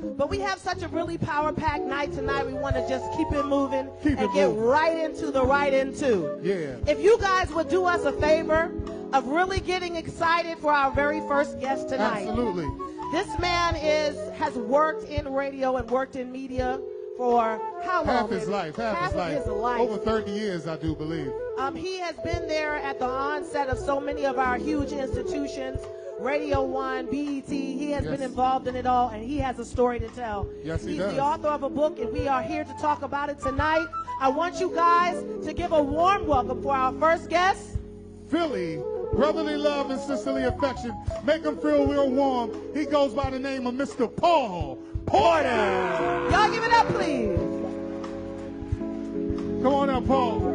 But we have such a really power-packed night tonight. We want to just keep it moving and get right into the right into. Yeah. If you guys would do us a favor of really getting excited for our very first guest tonight. Absolutely. This man has worked in radio and worked in media for how long? Half his life. Half of his life. Over 30 years, I do believe. He has been there at the onset of so many of our huge institutions. Radio 1, BET, he has been involved in it all, and he has a story to tell. Yes, He's does. the author of a book, and we are here to talk about it tonight. I want you guys to give a warm welcome for our first guest. Philly, brotherly love and sisterly affection. Make him feel real warm. He goes by the name of Mr. Paul Porter. Y'all give it up, please. Come on up, Paul.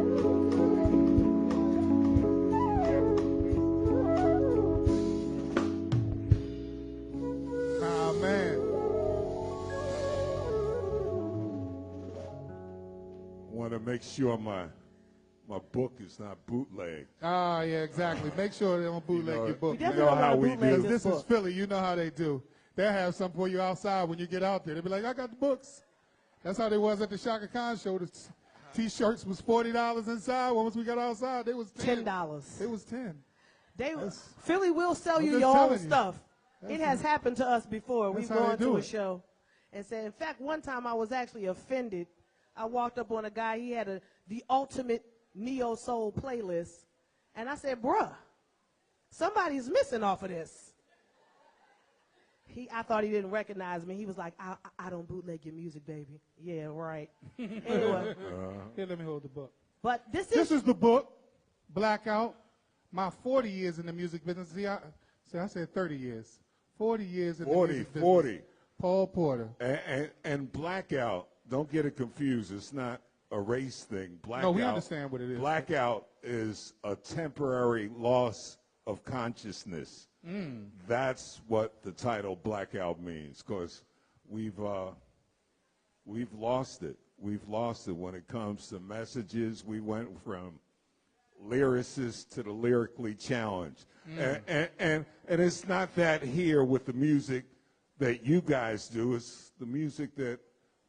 Want to make sure my book is not bootleg. Ah, yeah, exactly. Make sure they don't bootleg your book. You know how we do. This is Philly. You know how they do. They'll have something for you outside when you get out there. They'll be like, I got the books. That's how they was at the Shaka Khan show. The T-shirts was $40 inside. Once we got outside, they was $10. It was 10. Philly will sell you your own stuff. It has happened to us before. We've gone to a show and said, in fact, one time I was actually offended. I walked up on a guy, he had the ultimate neo-soul playlist, and I said, bruh, somebody's missing off of this. I thought he didn't recognize me. He was like, I don't bootleg your music, baby. Yeah, right. Anyway. Here, let me hold the book. But this is the book, Blackout, my 40 years in the music business. See, I said 30 years. 40 years in the music business. 40. Paul Porter. And Blackout. Don't get it confused. It's not a race thing. Blackout, no, we understand what it is. Blackout is a temporary loss of consciousness. That's what the title Blackout means, because we've lost it. We've lost it when it comes to messages. We went from lyricists to the lyrically challenged. And it's not that here with the music that you guys do. It's the music that,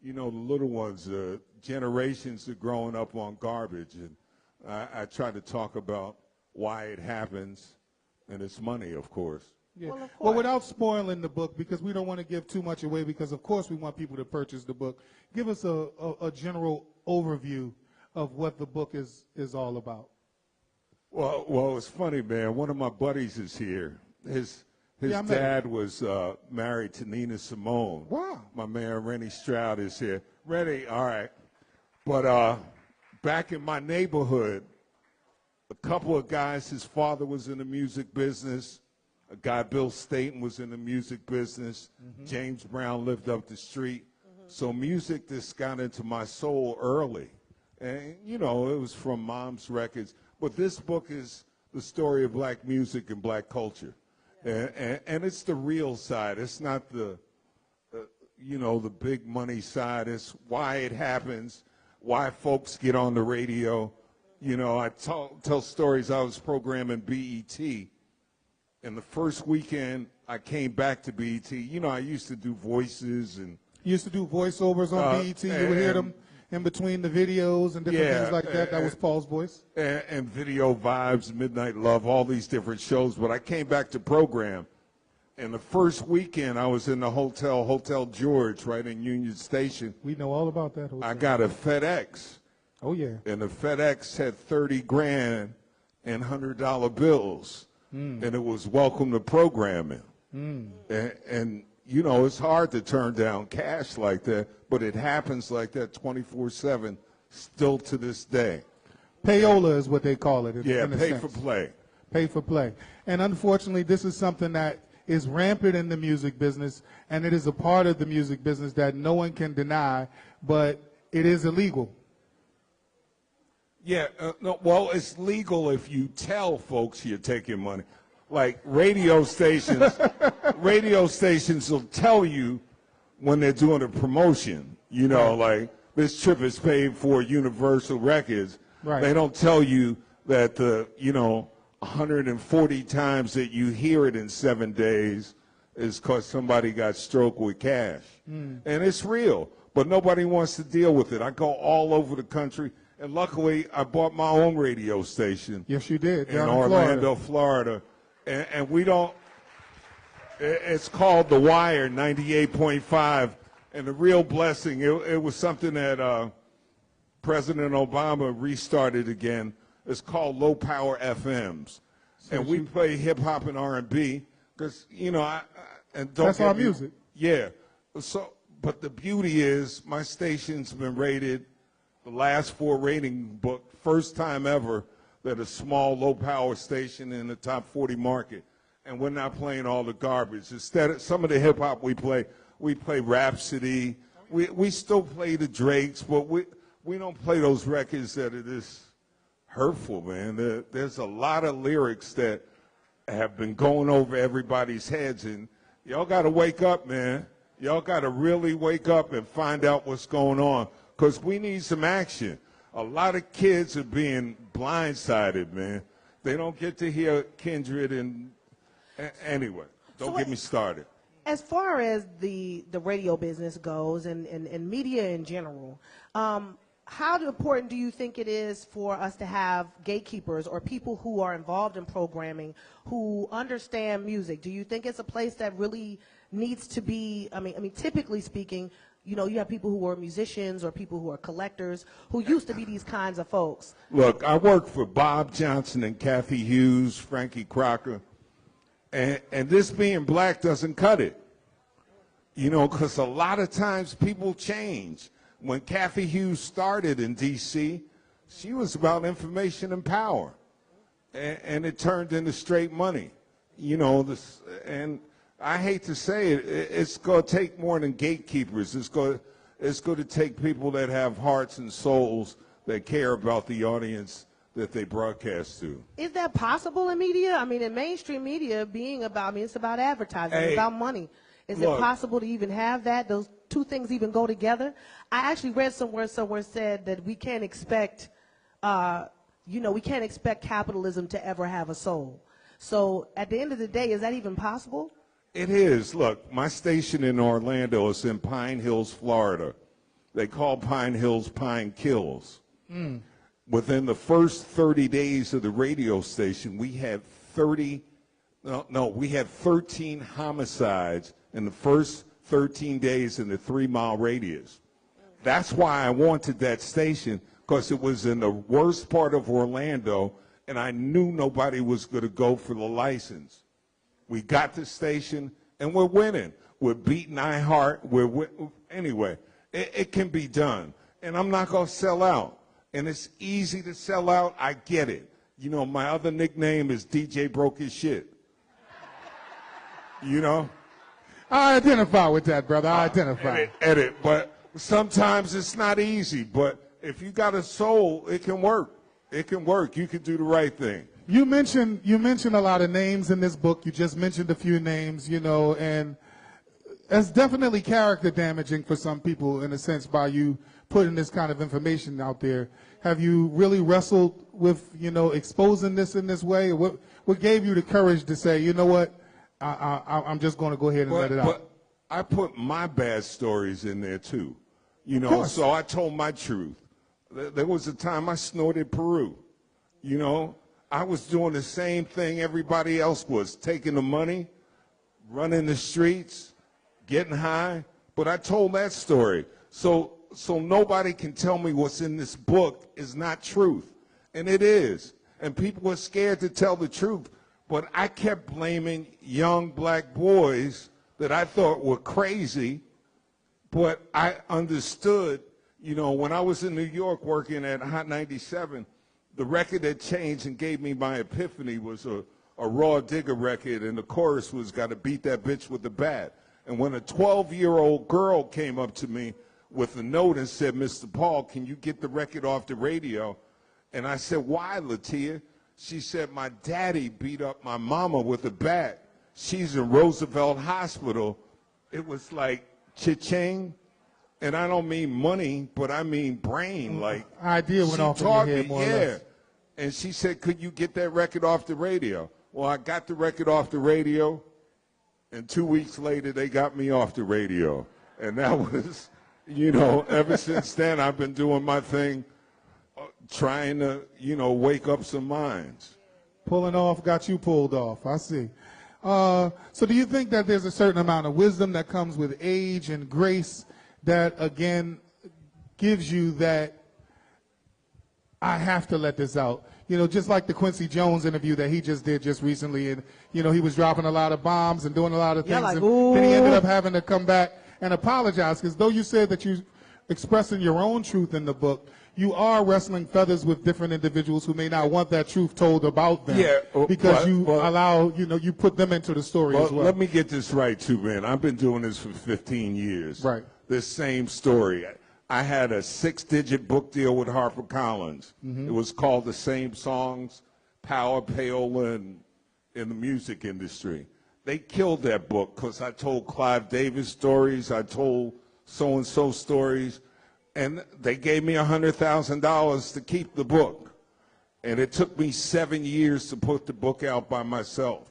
you know, the little ones, generations are growing up on garbage. And I try to talk about why it happens, and it's money, of course. Yeah. Well, without spoiling the book, because we don't want to give too much away, because, of course, we want people to purchase the book. Give us a general overview of what the book is all about. Well, it's funny, man. One of my buddies is here. His dad was married to Nina Simone. Wow. My man Rennie Stroud is here. Rennie, all right. But back in my neighborhood, a couple of guys, his father was in the music business. A guy, Bill Staten, was in the music business. James Brown lived up the street. So music just got into my soul early. And, you know, it was from Mom's records. But this book is the story of black music and black culture. And it's the real side. It's not the, you know, the big money side. It's why it happens, why folks get on the radio. You know, I tell stories. I was programming BET, and the first weekend I came back to BET. You know, I used to do voices and. You used to do voiceovers on BET. You would hear them in between the videos and different things like that. That was Paul's voice. And Video Vibes, Midnight Love, all these different shows. But I came back to program, and the first weekend I was in the Hotel George, right in Union Station. We know all about that hotel. I got a FedEx. Oh, yeah. And the FedEx had 30 grand in $100 bills. And it was welcome to programming. And you know, it's hard to turn down cash like that, but it happens like that 24/7 still to this day. Payola is what they call it. In pay for play. Pay for play. And unfortunately, this is something that is rampant in the music business, and it is a part of the music business that no one can deny, but it is illegal. Yeah, no, well, it's legal if you tell folks you're taking money. Like radio stations, radio stations will tell you when they're doing a promotion, you know, like this trip is paid for Universal Records. Right. They don't tell you that the, you know, 140 times that you hear it in 7 days is because somebody got stroked with cash. And it's real, but nobody wants to deal with it. I go all over the country, and luckily I bought my own radio station. Yes, you did. In Orlando, Florida. And we don't, it's called The Wire 98.5, and the real blessing, it was something that President Obama restarted again. It's called Low Power FMs. And we play hip-hop and R&B because, you know, and don't that's our music. Yeah. So, but the beauty is my station's been rated the last 4 rating book, first time ever that a small low-power station in the top 40 market, and we're not playing all the garbage. Instead of some of the hip-hop we play Rhapsody. We still play the Drakes, but we don't play those records that are this hurtful, man. There's a lot of lyrics that have been going over everybody's heads, and y'all got to wake up, man. Y'all got to really wake up and find out what's going on, because we need some action. A lot of kids are being blindsided, man. They don't get to hear Kindred, and anyway, don't get me started. As far as the radio business goes and media in general, how important do you think it is for us to have gatekeepers or people who are involved in programming who understand music? Do you think it's a place that really needs to be, I mean, typically speaking, you know, you have people who are musicians or people who are collectors who used to be these kinds of folks. Look, I work for Bob Johnson and Kathy Hughes, Frankie Crocker, and this being black doesn't cut it. You know, because a lot of times people change. When Kathy Hughes started in D.C., she was about information and power, and it turned into straight money. You know, and I hate to say it, it's going to take more than gatekeepers. It's going to take people that have hearts and souls that care about the audience that they broadcast to. Is that possible in media? I mean, in mainstream media, being about, I mean, it's about advertising, it's about money. Is it possible to even have that? Those two things even go together? I actually read somewhere said that we can't expect, we can't expect capitalism to ever have a soul. So at the end of the day, is that even possible? It is. Look, my station in Orlando is in Pine Hills, Florida. They call Pine Hills Pine Kills. Within the first 30 days of the radio station, we had 13 homicides in the first 13 days in the 3-mile radius. That's why I wanted that station, because it was in the worst part of Orlando, and I knew nobody was going to go for the license. We got the station, and we're winning. We're beating iHeart. Anyway, it can be done. And I'm not going to sell out. And it's easy to sell out. I get it. You know, my other nickname is DJ Broke His Shit. You know? I identify with that, brother. I identify. Edit. But sometimes it's not easy. But if you got a soul, it can work. It can work. You can do the right thing. You mentioned a lot of names in this book. You just mentioned a few names, you know, and it's definitely character damaging for some people in a sense by you putting this kind of information out there. Have you really wrestled with, you know, exposing this in this way? What gave you the courage to say, you know what, I'm just going to go ahead and let it out? But I put my bad stories in there too, you know, so I told my truth. There was a time I snorted Peru, you know. I was doing the same thing everybody else was, taking the money, running the streets, getting high, but I told that story. So nobody can tell me what's in this book is not truth, and it is. And people are scared to tell the truth, but I kept blaming young black boys that I thought were crazy, but I understood, you know, when I was in New York working at Hot 97, the record that changed and gave me my epiphany was a Raw Digger record, and the chorus was "Gotta beat that bitch with the bat." And when a 12-year-old girl came up to me with a note and said, "Mr. Paul, can you get the record off the radio?" And I said, "Why, Latia?" She said, "My daddy beat up my mama with a bat. She's in Roosevelt Hospital." It was like cha-ching. And I don't mean money, but I mean brain. Like, idea went off in your head, more or less. And she said, "Could you get that record off the radio?" Well, I got the record off the radio, And 2 weeks later, they got me off the radio. And that was, you know, ever since then, I've been doing my thing, trying to, you know, wake up some minds. Pulling off got you pulled off. I see. So do you think that there's a certain amount of wisdom that comes with age and grace that, again, gives you that, I have to let this out? You know, just like the Quincy Jones interview that he just did just recently, and, you know, he was dropping a lot of bombs and doing a lot of things, like, and then he ended up having to come back and apologize, because though you said that you're expressing your own truth in the book, you are wrestling feathers with different individuals who may not want that truth told about them. Yeah, because you allow, you know, you put them into the story as well. Let me get this right, too, man. I've been doing this for 15 years. Right. This same story. I had a 6-digit book deal with HarperCollins. Mm-hmm. It was called The Same Songs, Power, Pail, and in the music industry. They killed that book because I told Clive Davis stories, I told so-and-so stories, and they gave me $100,000 to keep the book. And it took me 7 years to put the book out by myself.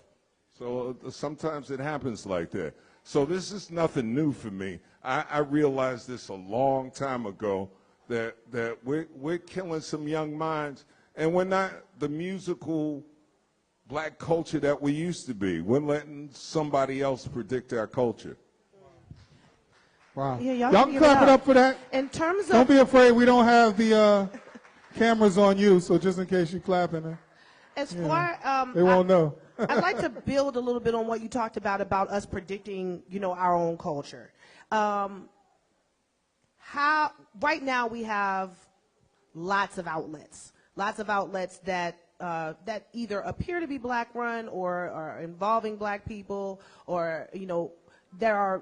So sometimes it happens like that. So this is nothing new for me. I realized this a long time ago, that we're killing some young minds, and we're not the musical black culture that we used to be. We're letting somebody else predict our culture. Wow. Yeah, y'all can clap it up for that. In terms of, don't be afraid, we don't have the cameras on you, so just in case you're clapping, as far they won't know. I'd like to build a little bit on what you talked about us predicting, you know, our own culture. How right now we have lots of outlets that that either appear to be black run or are involving black people, or, you know, there are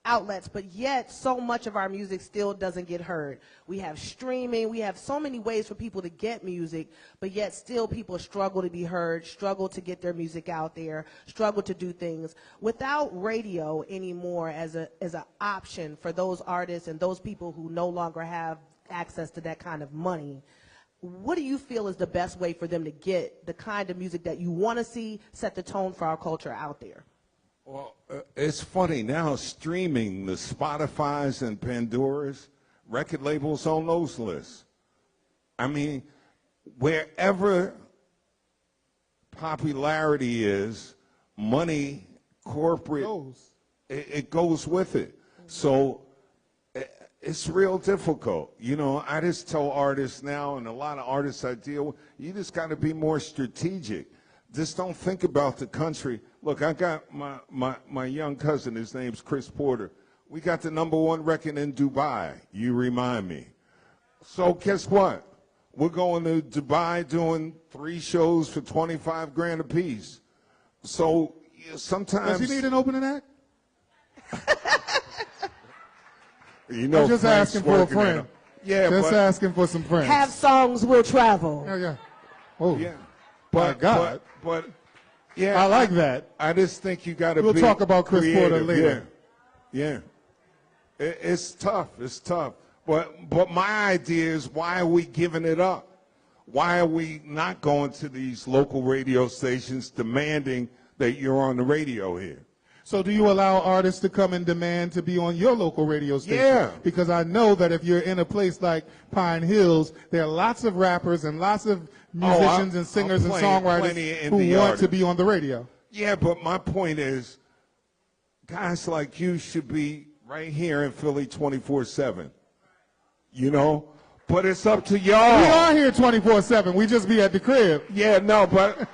outlets, but yet so much of our music still doesn't get heard. We have streaming, we have so many ways for people to get music, but yet still people struggle to be heard, struggle to get their music out there, struggle to do things. Without radio anymore as an option for those artists and those people who no longer have access to that kind of money, what do you feel is the best way for them to get the kind of music that you want to see set the tone for our culture out there? Well, it's funny now, streaming, the Spotifys and Pandoras, record labels on those lists. I mean, wherever popularity is, money, corporate, it goes with it. So it's real difficult. You know, I just tell artists now, and a lot of artists I deal with, you just got to be more strategic. Just don't think about the country. Look, I got my young cousin, his name's Chris Porter. We got the #1 record in Dubai, you remind me. So guess what? We're going to Dubai doing 3 shows for 25 grand a piece. So sometimes... Does he need an opening act? You know, I'm just asking for a friend. Yeah, just asking for some friends. Have songs will travel. Yeah. Oh. Yeah. My God. But yeah, I like that. I just think you got to be We'll talk about Chris creative. Porter later. Yeah. It's tough. It's tough. But my idea is, why are we giving it up? Why are we not going to these local radio stations demanding that you're on the radio here? So do you allow artists to come and demand to be on your local radio station? Yeah. Because I know that if you're in a place like Pine Hills, there are lots of rappers and lots of musicians and singers and songwriters who want to be on the radio. Yeah, but my point is, guys like you should be right here in Philly 24/7. You know? But it's up to y'all. We are here 24/7. We just be at the crib. Yeah, no, but...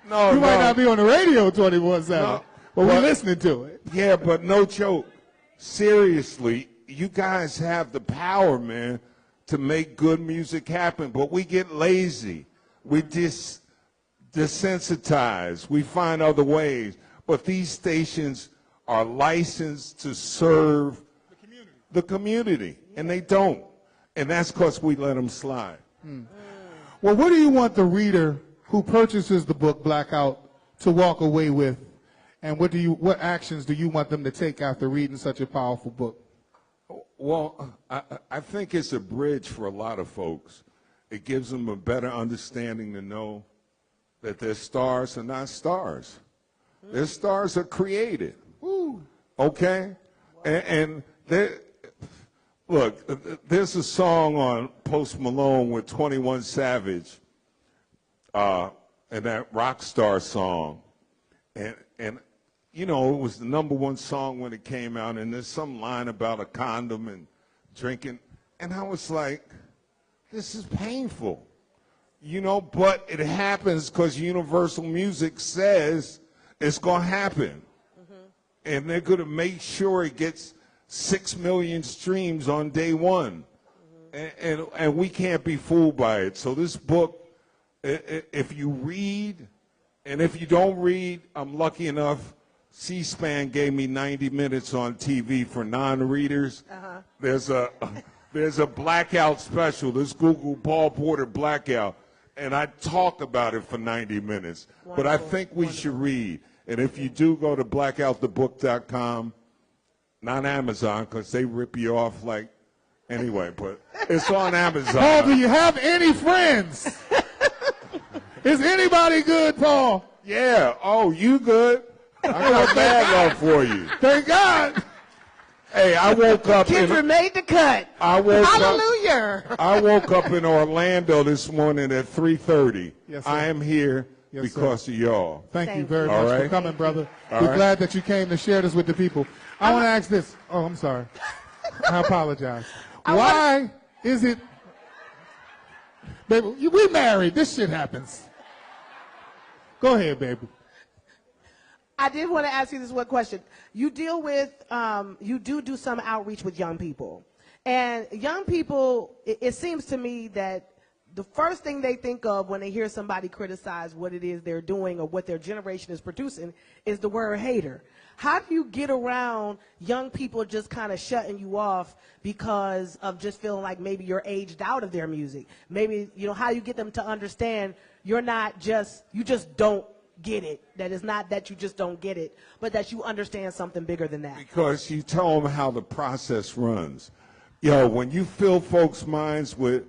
No, you might not be on the radio 24/7, but we're listening to it. Yeah, but no joke. Seriously, you guys have the power, man, to make good music happen, but we get lazy. We desensitize. We find other ways. But these stations are licensed to serve the community, and they don't. And that's because we let them slide. Well, what do you want the reader who purchases the book Blackout to walk away with, and what actions do you want them to take after reading such a powerful book? Well, I think it's a bridge for a lot of folks. It gives them a better understanding to know that their stars are not stars. Their stars are created. Okay? And look, there's a song on Post Malone with 21 Savage, and that Rockstar song. And you know, it was the #1 song when it came out, and there's some line about a condom and drinking. And I was like, this is painful. You know, but it happens because Universal Music says it's going to happen. And they're going to make sure it gets 6 million streams on day one. And we can't be fooled by it. So this book, if you read, and if you don't read, I'm lucky enough, C-SPAN gave me 90 minutes on TV for non-readers. There's a blackout special. This Google Paul Porter blackout. And I talk about it for 90 minutes. Wonderful. But I think we should read. And if you do, go to blackoutthebook.com, not Amazon, because they rip you off like, anyway, but it's on Amazon. Paul, do you have any friends? Is anybody good, Paul? Yeah. Oh, you good? I got bad love for you. Thank God. Hey, I woke up. Kindred made the cut. Hallelujah. I woke up in Orlando this morning at 3:30. Yes, sir. I am here because of y'all. Thank you very much for coming, brother. All We're right. glad that you came to share this with the people. I want to ask this. Oh, I'm sorry. I apologize. Why is it, baby, we married. This shit happens. Go ahead, baby. I did want to ask you this one question. You deal with, you do some outreach with young people. And young people, it seems to me that the first thing they think of when they hear somebody criticize what it is they're doing or what their generation is producing is the word hater. How do you get around young people just kind of shutting you off because of just feeling like maybe you're aged out of their music? Maybe, you know, how you get them to understand you're not just, you just don't get it. That it's not that you just don't get it, but that you understand something bigger than that. Because you tell them how the process runs. Yo, when you fill folks' minds with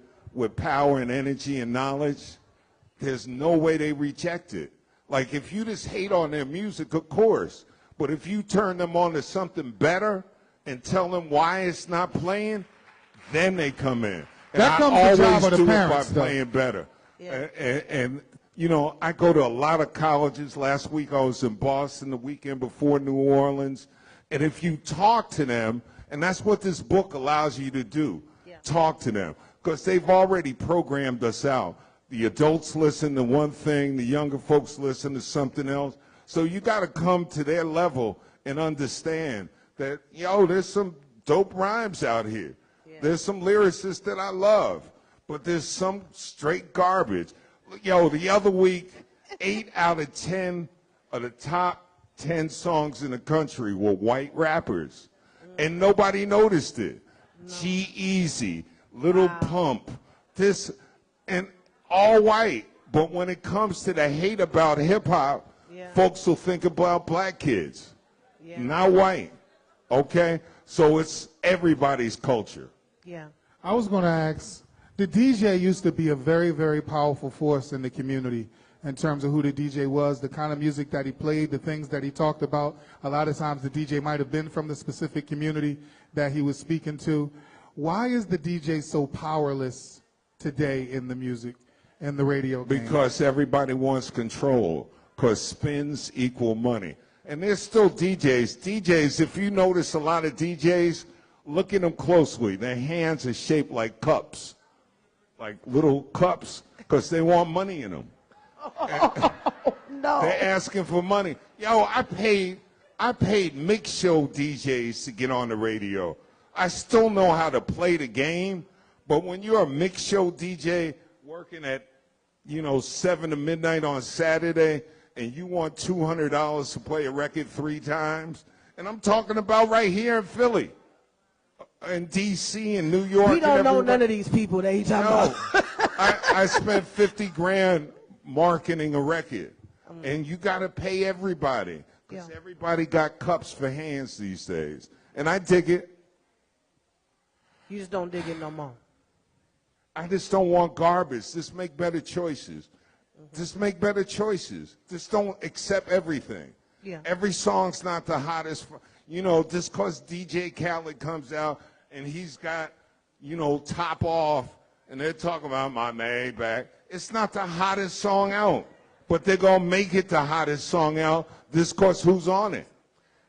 power and energy and knowledge, there's no way they reject it. Like if you just hate on their music, of course, but if you turn them on to something better and tell them why it's not playing, then they come in. And That comes the job of the parents, by playing better. Yeah. And you know, I go to a lot of colleges. Last week I was in Boston, the weekend before New Orleans. And if you talk to them, and that's what this book allows you to do, talk to them. Because they've already programmed us out. The adults listen to one thing, the younger folks listen to something else. So you got to come to their level and understand that, yo, there's some dope rhymes out here. There's some lyricists that I love, but there's some straight garbage. Yo, the other week, 8 out of 10 of the top 10 songs in the country were white rappers, and nobody noticed it. G-Eazy, Little Pump, this, and all white. But when it comes to the hate about hip-hop, folks will think about black kids, not white, okay? So it's everybody's culture. Yeah. I was going to ask, the DJ used to be a very, very powerful force in the community in terms of who the DJ was, the kind of music that he played, the things that he talked about. A lot of times the DJ might have been from the specific community that he was speaking to. Why is the DJ so powerless today in the music and the radio game? Because everybody wants control, because spins equal money. And there's still DJs. DJs, if you notice a lot of DJs, look at them closely. Their hands are shaped like cups, like little cups, because they want money in them. No. They're asking for money. Yo, I paid mix show DJs to get on the radio. I still know how to play the game, but when you're a mix show DJ working at, 7 to midnight on Saturday, and you want $200 to play a record 3 times, and I'm talking about right here in Philly, in D.C. and New York. We don't know none of these people that he's talking about. I spent $50,000 marketing a record, and you got to pay everybody, because everybody got cups for hands these days, and I dig it. You just don't dig it no more. I just don't want garbage. Just make better choices. Just make better choices. Just don't accept everything. Yeah. Every song's not the hottest. You know, just because DJ Khaled comes out and he's got, you know, Top Off, and they're talking about my Maybach. It's not the hottest song out, but they're going to make it the hottest song out just because who's on it.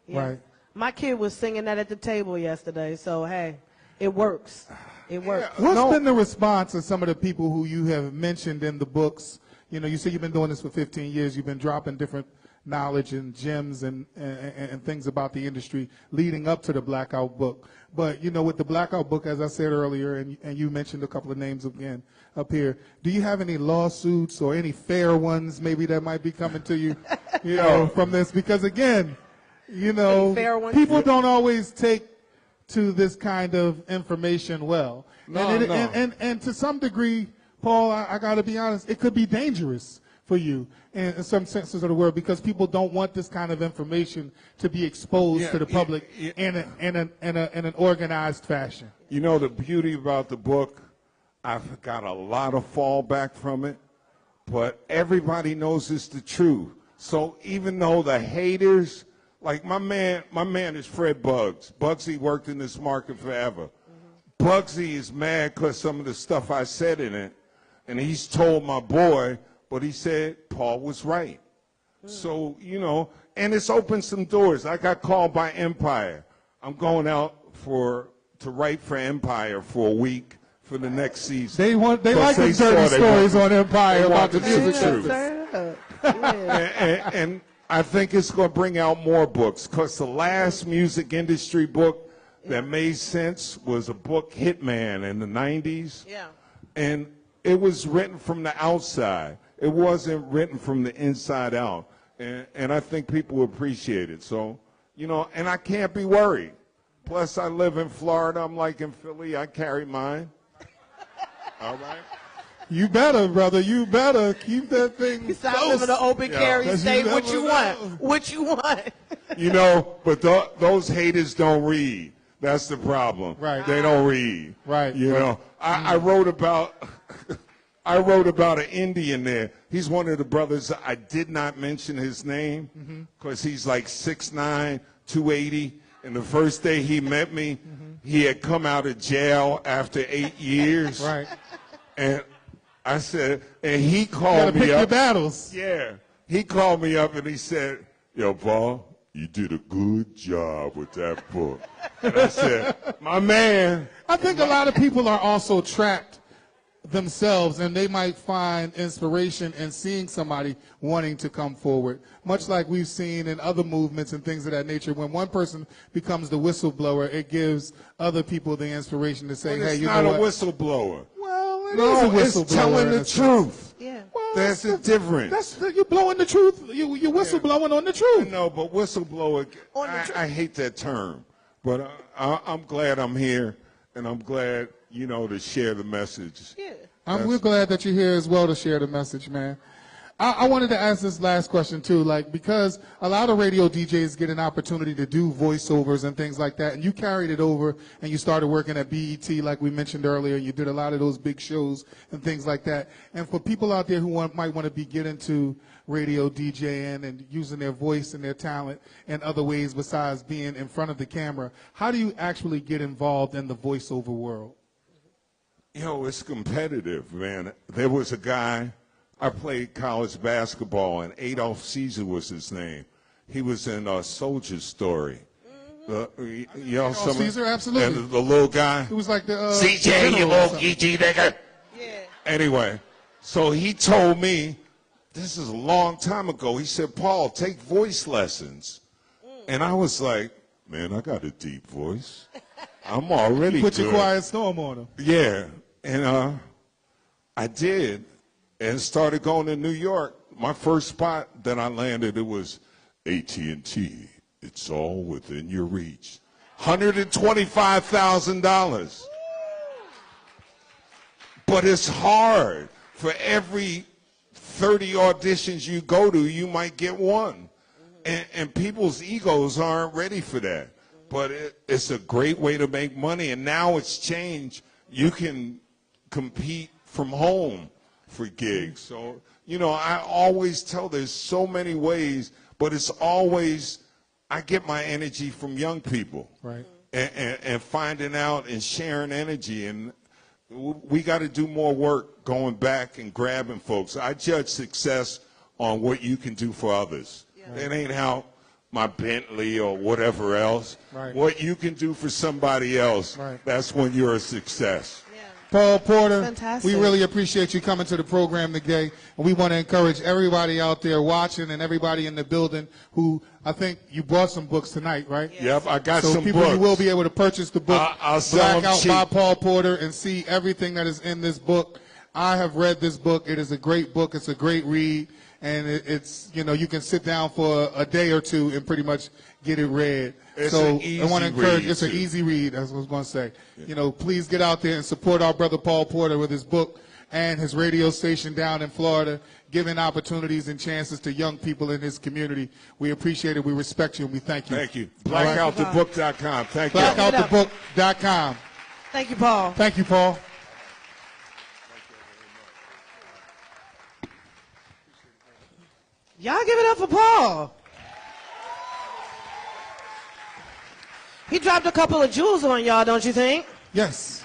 Yeah. Right. My kid was singing that at the table yesterday, so, hey, it works. It works. Yeah. What's been the response of some of the people who you have mentioned in the books? You know, you say you've been doing this for 15 years. You've been dropping different knowledge and gems and things about the industry leading up to the Blackout book. But, you know, with the Blackout book, as I said earlier, and you mentioned a couple of names again up here, do you have any lawsuits or any fair ones maybe that might be coming to you, you know, from this? Because, again, you know, people don't always take to this kind of information well. And to some degree, Paul, I got to be honest, it could be dangerous for you in some senses of the word, because people don't want this kind of information to be exposed to the public in an organized fashion. You know, the beauty about the book, I've got a lot of fallback from it, but everybody knows it's the truth. So even though the haters, like my man is Fred Buggs. Bugsy worked in this market forever. Bugsy is mad because some of the stuff I said in it, and he's told my boy, but he said Paul was right. So, you know, and it's opened some doors. I got called by Empire. I'm going out to write for Empire for a week for the next season. They like the dirty stories on Empire about the music truth. And I think it's going to bring out more books, because the last music industry book that made sense was a book, Hitman, in the 90s. Yeah. And it was written from the outside. It wasn't written from the inside out. And I think people appreciate it. So, you know, and I can't be worried. Plus, I live in Florida. I'm like in Philly. I carry mine. All right? You better, brother. You better keep that thing close. Stop living an open carry state. What you want? What you want? You know, but those haters don't read. That's the problem. Right. They don't read. Right. You know, I wrote about an Indian there. He's one of the brothers. I did not mention his name because he's like 6'9", 280. And the first day he met me, he had come out of jail after 8 years. Right. And I said, and he called me up. Your battles. Yeah. He called me up and he said, yo, Paul, you did a good job with that book. And I said, my man. I think a lot of people are also trapped themselves, and they might find inspiration in seeing somebody wanting to come forward, much like we've seen in other movements and things of that nature. When one person becomes the whistleblower, it gives other people the inspiration to say, hey, you know what? It's not a whistleblower. Well, it is a whistleblower. It's telling the truth. Yeah. Well, that's the difference. You're blowing the truth. You're whistleblowing on the truth. No, but whistleblower, I hate that term. But I'm glad I'm here, and I'm glad, you know, to share the message. Yeah. We're glad that you're here as well to share the message, man. I wanted to ask this last question, too, like, because a lot of radio DJs get an opportunity to do voiceovers and things like that, and you carried it over and you started working at BET, like we mentioned earlier, and you did a lot of those big shows and things like that. And for people out there who might want to get into radio DJing and using their voice and their talent in other ways besides being in front of the camera, how do you actually get involved in the voiceover world? You know, it's competitive, man. There was a guy, I played college basketball, and Adolph Caesar was his name. He was in Soldier Story. You know, Caesar, absolutely. And the little guy. It was like the CJ, you little EG nigga. Yeah. Anyway, so he told me, this is a long time ago, he said, Paul, take voice lessons. And I was like, man, I got a deep voice. I'm already Put good. your Quiet Storm on him. Yeah, and I did, and started going to New York. My first spot that I landed, it was AT&T. It's all within your reach. $125,000. But it's hard. For every 30 auditions you go to, you might get one. And people's egos aren't ready for that. But it's a great way to make money, and now it's changed. You can compete from home for gigs. So, you know, I always tell there's so many ways, but it's always, I get my energy from young people. Right. And finding out and sharing energy. And we got to do more work going back and grabbing folks. I judge success on what you can do for others. Yeah. It ain't how my Bentley or whatever else. Right. What you can do for somebody else, right. That's when you're a success. Yeah. Paul Porter, fantastic. We really appreciate you coming to the program today. And we want to encourage everybody out there watching and everybody in the building who, I think you brought some books tonight, right? Yes. Yep, I got some books. So people, you will be able to purchase the book, I'll sell Blackout them by cheap. Paul Porter, and see everything that is in this book. I have read this book. It is a great book. It's a great read. And it's, you know, you can sit down for a day or two and pretty much get it read. It's so an easy I want to encourage, read, it's an too. easy read, as I was going to say. Yeah. You know, please get out there and support our brother Paul Porter with his book and his radio station down in Florida, giving opportunities and chances to young people in his community. We appreciate it. We respect you, and we thank you. Thank you. Blackoutthebook.com. Thank you. Blackoutthebook.com. Thank you, Paul. Thank you, Paul. Y'all give it up for Paul. He dropped a couple of jewels on y'all, don't you think? Yes.